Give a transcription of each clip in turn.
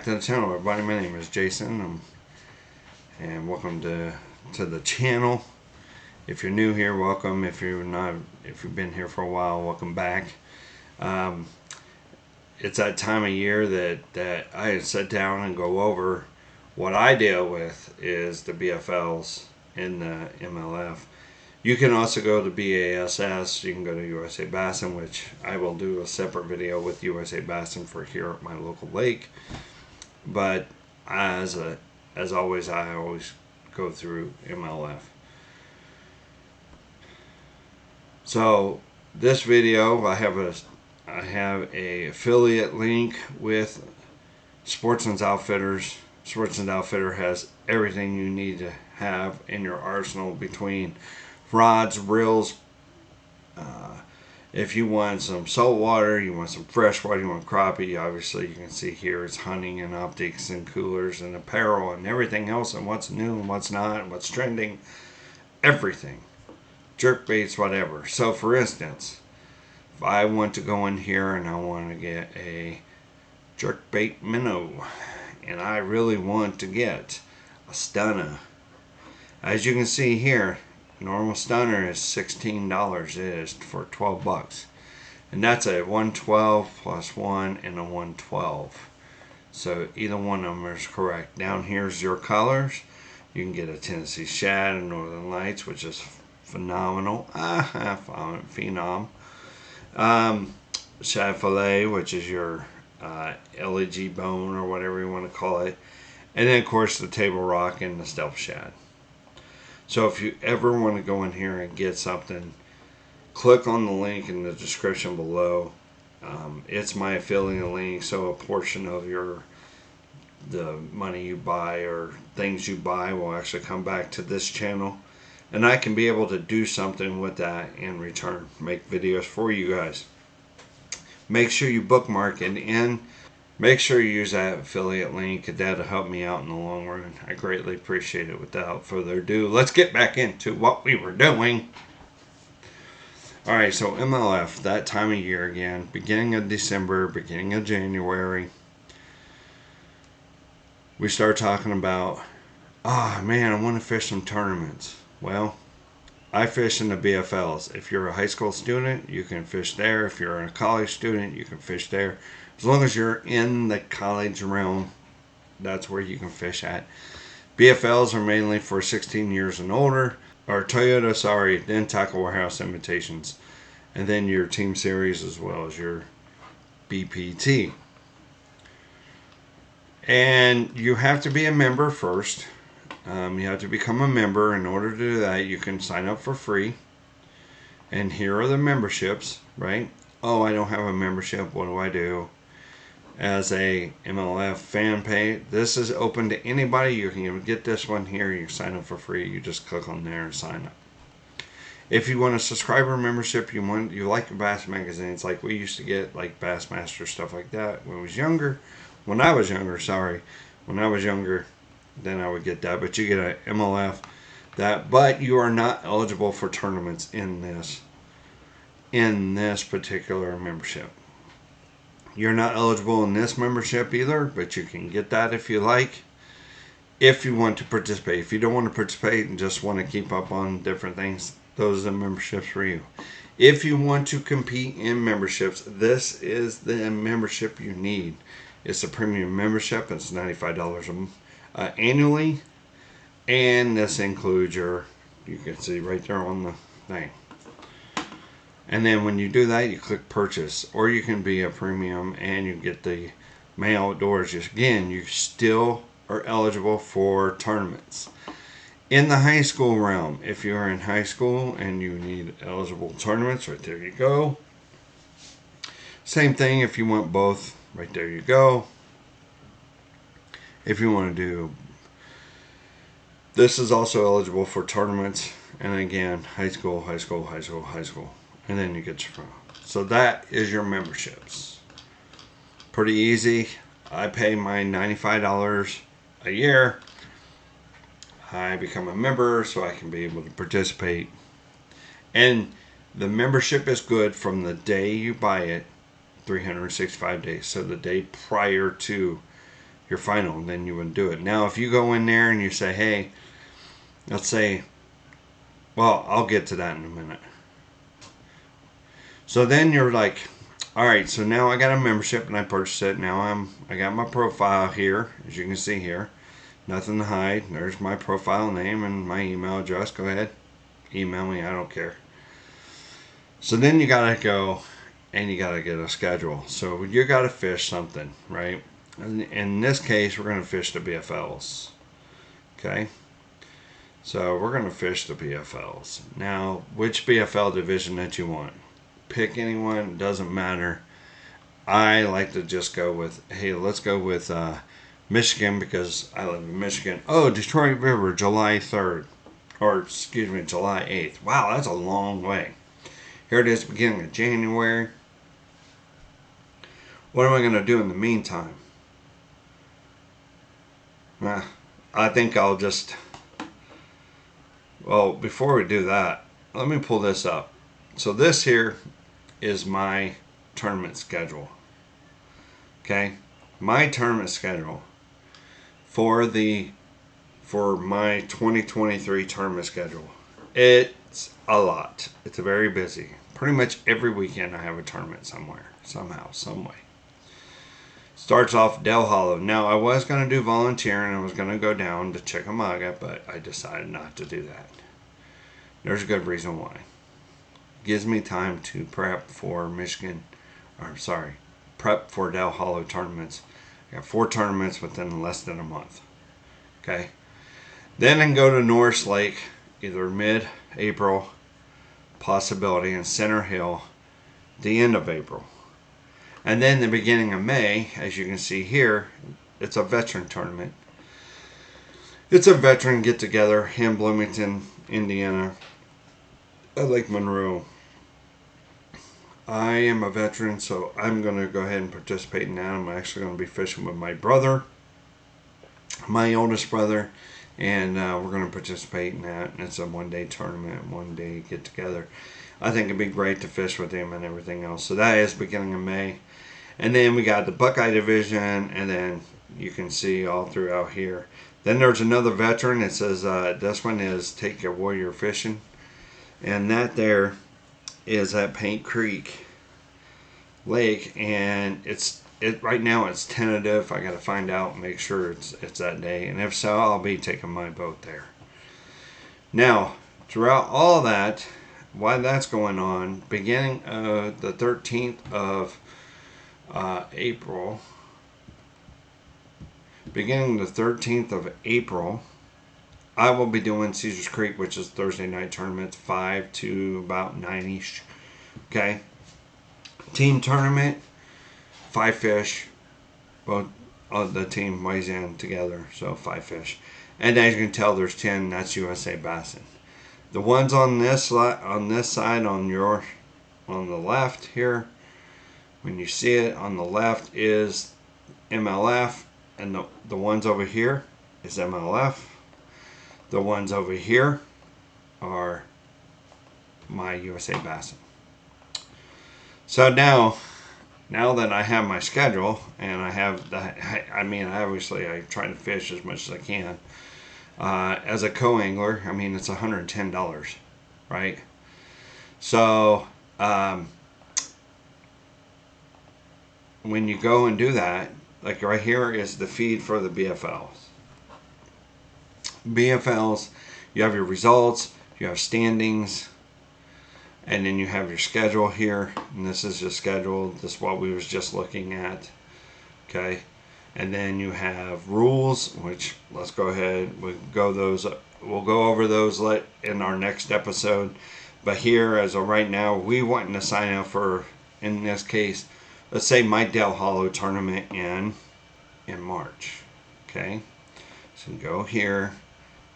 to the channel, everybody. My name is Jason, and welcome to the channel. If you're new here, welcome. If you've been here for a while, welcome back. It's that time of year that I sit down and go over what I deal with is the BFLs in the MLF. You can also go to BASS. You can go to USA Bassin, which I will do a separate video with USA Bassin for here at my local lake. But as always, I always go through MLF. So this video, I have a affiliate link with Sportsman's Outfitters. Sportsman's Outfitter has everything you need to have in your arsenal between rods, reels. If you want some salt water, you want some fresh water, you want crappie, obviously you can see here it's hunting and optics and coolers and apparel and everything else, and what's new and what's not and what's trending, everything, jerk baits, whatever. So for instance, if I want to go in here and I want to get a jerk bait minnow and I really want to get a stunner, as you can see here, normal stunner is $16. It is for 12 bucks. And that's a 112 plus 1 and a 112. So either one of them is correct. Down here's your colors. You can get a Tennessee Shad and Northern Lights, which is phenomenal. Phenom. Shad Fillet, which is your LEG bone or whatever you want to call it. And then of course the Table Rock and the Stealth Shad. So if you ever want to go in here and get something, click on the link in the description below. It's my affiliate link, so a portion of the money you buy or things you buy will actually come back to this channel. And I can be able to do something with that in return, make videos for you guys. Make sure you bookmark it and make sure you use that affiliate link. That'll help me out in the long run. I greatly appreciate it. Without further ado, let's get back into what we were doing. Alright, so MLF, that time of year again. Beginning of December, beginning of January. We start talking about, man, I want to fish some tournaments. Well, I fish in the BFLs. If you're a high school student, you can fish there. If you're a college student, you can fish there. As long as you're in the college realm, that's where you can fish at. BFLs are mainly for 16 years and older. Or Toyota, then Tackle Warehouse Invitations. And then your team series as well as your BPT. And you have to be a member first. You have to become a member. In order to do that, you can sign up for free. And here are the memberships, right? Oh, I don't have a membership. What do I do? As a MLF fan page, this is open to anybody. You can even get this one here. You sign up for free. You just click on there and sign up. If you want a subscriber membership, you like Bass magazines like we used to get, like Bassmaster, stuff like that when I was younger. When I was younger, then I would get that. But you get an MLF that, but you are not eligible for tournaments in this particular membership. You're not eligible in this membership either, but you can get that if you like. If you want to participate. If you don't want to participate and just want to keep up on different things, those are the memberships for you. If you want to compete in memberships, this is the membership you need. It's a premium membership. It's $95 annually. And this includes you can see right there on the thing. And then when you do that, you click purchase, or you can be a premium and you get the May Outdoors. Again, you still are eligible for tournaments. In the high school realm, if you're in high school and you need eligible tournaments, right there you go. Same thing if you want both, right there you go. If you want to do, this is also eligible for tournaments. And again, high school. And then you get your phone. So that is your memberships. Pretty easy. I pay my $95 a year. I become a member so I can be able to participate. And the membership is good from the day you buy it, 365 days. So the day prior to your final, then you would do it. Now, if you go in there and you say, hey, let's say, well, I'll get to that in a minute. So then you're like, all right, so now I got a membership and I purchased it. Now I got my profile here, as you can see here. Nothing to hide. There's my profile name and my email address. Go ahead, email me. I don't care. So then you gotta go and you gotta get a schedule. So you gotta fish something, right? In this case, we're gonna fish the BFLs. Okay. So we're gonna fish the BFLs. Now, which BFL division that you want? Pick anyone. Doesn't matter. I like to just go with, hey, let's go with Michigan because I live in Michigan. Oh, Detroit River, July 3rd. Or, excuse me, July 8th. Wow, that's a long way. Here it is, beginning of January. What am I going to do in the meantime? I think I'll just... Well, before we do that, let me pull this up. So this here is my tournament schedule. Okay? My tournament schedule for my 2023 tournament schedule. It's a lot. It's very busy. Pretty much every weekend I have a tournament somewhere, somehow, some way. Starts off Del Hollow. Now I was going to do volunteering. I was going to go down to Chickamauga, but I decided not to do that. There's a good reason why. Gives me time to prep for prep for Del Hollow tournaments. I got 4 tournaments within less than a month. Okay. Then I can go to Norris Lake, either mid-April, possibility, and Center Hill, the end of April. And then the beginning of May, as you can see here, it's a veteran tournament. It's a veteran get-together in Bloomington, Indiana, at Lake Monroe. I am a veteran, so I'm going to go ahead and participate in that. I'm actually going to be fishing with my brother, my oldest brother, and we're going to participate in that. And it's a one-day tournament, one-day get-together. I think it'd be great to fish with him and everything else. So that is beginning of May. And then we got the Buckeye Division, and then you can see all throughout here. Then there's another veteran. It says this one is Take Your Warrior Fishing. And that there is at Paint Creek Lake, and it's right now it's tentative. I got to find out and make sure it's that day, and if so, I'll be taking my boat there. Now, throughout all that, while that's going on, beginning the 13th of April, I will be doing Caesars Creek, which is Thursday night tournament, 5 to about 9-ish. Okay. Team tournament, 5 fish. Both of the team weighs in together, so 5 fish. And as you can tell, there's 10. That's USA Bassin. The ones on this side, on the left here, when you see it on the left is MLF, and the ones over here is MLF. The ones over here are my USA Bassin. So now that I have my schedule and I have I try to fish as much as I can. As a co-angler, it's $110, right? So when you go and do that, like right here is the feed for the BFLs. BFLs, you have your results, you have standings, and then you have your schedule here. And this is your schedule. This is what we was just looking at. Okay. And then you have rules, which let's go ahead. We'll go over those in our next episode. But here, as of right now, we want to sign up for, in this case, let's say my Del Hollow tournament in March. Okay. So go here.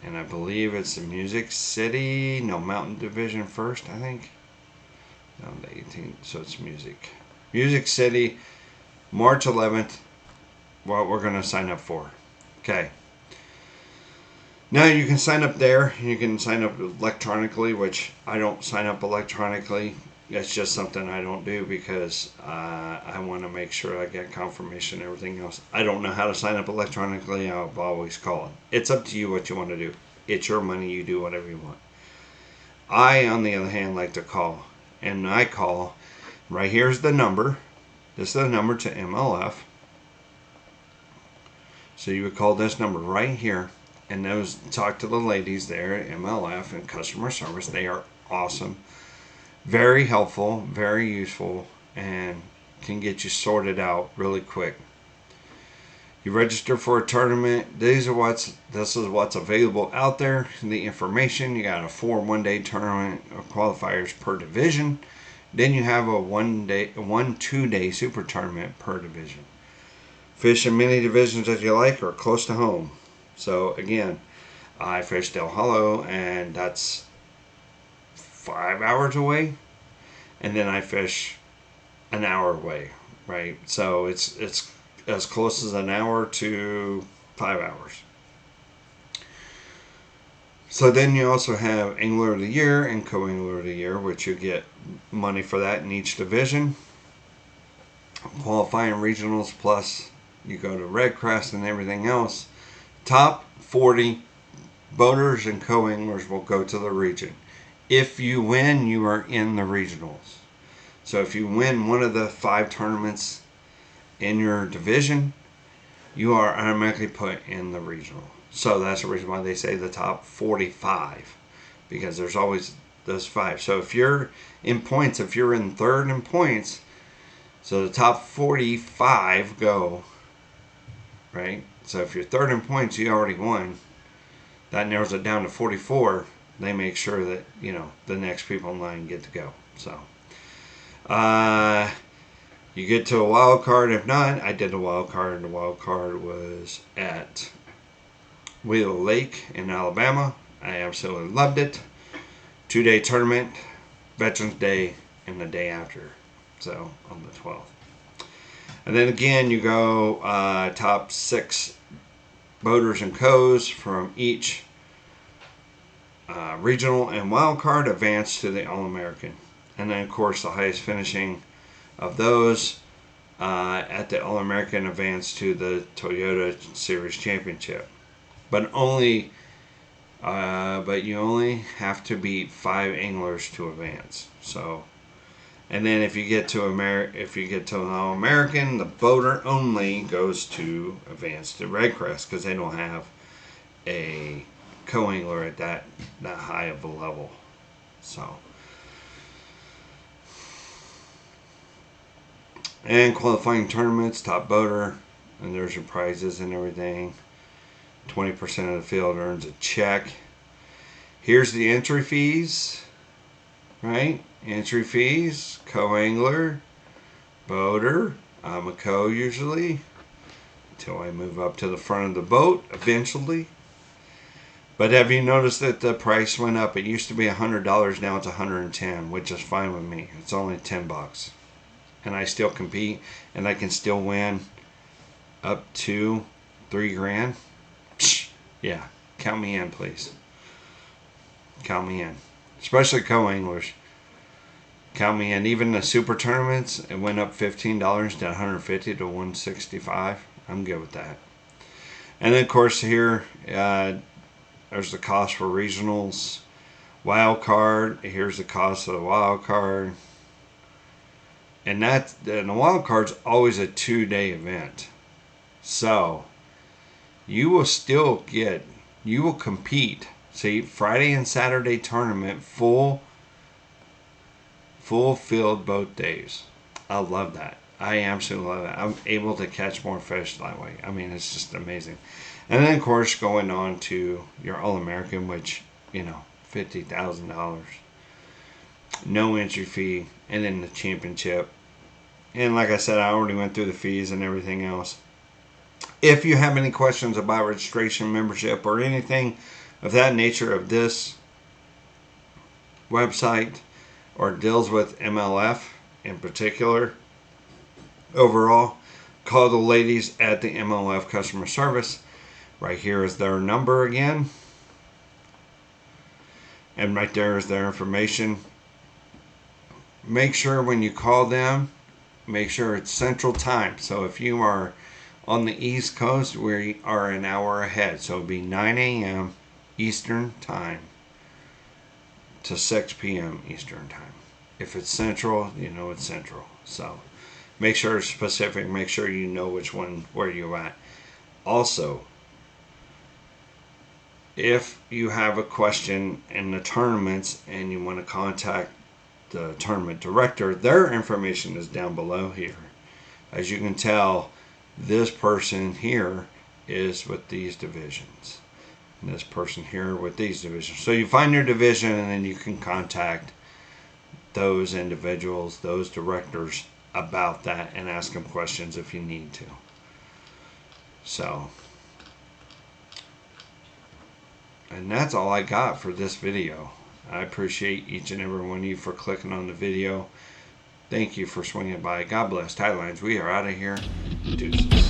And I believe it's the Mountain Division first, I think. No, the 18th, so it's Music City, March 11th, what we're going to sign up for. Okay. Now you can sign up there. You can sign up electronically, which I don't sign up electronically. That's just something I don't do because I want to make sure I get confirmation and everything else. I don't know how to sign up electronically. I'll always call it. It's up to you what you want to do. It's your money. You do whatever you want. I, on the other hand, like to call. And I call. Right here's the number. This is the number to MLF. So you would call this number right here. And talk to the ladies there at MLF and customer service. They are awesome. Very helpful, very useful, and can get you sorted out really quick. You register for a tournament. This is what's available out there. The information. You got a 1-day tournament of qualifiers per division. Then you have a 2-day super tournament per division. Fish in many divisions that you like or close to home. So again, I fish Del Hollow, and that's 5 hours away, and then I fish an hour away, right? So it's as close as an hour to 5 hours. So then you also have Angler of the Year and Co-Angler of the Year, which you get money for that in each division. Qualifying regionals, plus you go to Red Crest and everything else. Top 40 boaters and co-anglers will go to the region. If you win, you are in the regionals. So if you win one of the 5 tournaments in your division, you are automatically put in the regional. So that's the reason why they say the top 45, because there's always those 5. So if you're in points, if you're in third in points, so the top 45 go, right? So if you're third in points, you already won. That narrows it down to 44. They make sure that, the next people in line get to go. So you get to a wild card. If not, I did a wild card. The wild card was at Wheeler Lake in Alabama. I absolutely loved it. 2-day tournament, Veterans Day, and the day after. So on the 12th. And then again, you go top 6 boaters and co's from each regional and wild card advance to the All-American. And then, of course, the highest finishing of those at the All-American advance to the Toyota Series Championship. But you only have to beat 5 anglers to advance. So, and then if you get to an All-American, the boater only goes to advance to Red Crest because they don't have a co-angler at that high of a level. So, and qualifying tournaments, top boater, and there's your prizes and everything. 20% of the field earns a check. Here's the entry fees, right? Entry fees, co-angler, boater. I'm a co usually, until I move up to the front of the boat eventually. But have you noticed that the price went up? It used to be $100, now it's $110, which is fine with me. It's only $10. And I still compete, and I can still win up to $3,000. Yeah, count me in, please. Count me in. Especially co-anglers. Count me in. Even the super tournaments, it went up $15 to $150 to $165. I'm good with that. And then, of course, here, there's the cost for regionals. Wild card. Here's the cost of the wild card. And the wild card's always a 2-day event. So, you will compete. See, Friday and Saturday tournament, full field both days. I love that. I absolutely love it. I'm able to catch more fish that way. I mean, it's just amazing. And then, of course, going on to your All-American, which, $50,000. No entry fee. And then the championship. And like I said, I already went through the fees and everything else. If you have any questions about registration, membership, or anything of that nature of this website, or deals with MLF in particular, overall, call the ladies at the MLF customer service. Right here is their number again. And right there is their information. make sure when you call them, make sure it's Central Time. So if you are on the East Coast, we are an hour ahead. So it'll be 9 a.m. Eastern Time to 6 p.m. Eastern Time. If it's Central, you know it's Central. So make sure it's specific. Make sure you know which one, where you're at. Also, if you have a question in the tournaments and you want to contact the tournament director, their information is down below here. As you can tell, this person here is with these divisions. And this person here with these divisions. So you find your division and then you can contact those individuals, those directors about that and ask them questions if you need to. So, and that's all I got for this video. I appreciate each and every one of you for clicking on the video. Thank you for swinging by. God bless. Tidelines, we are out of here. Deuces.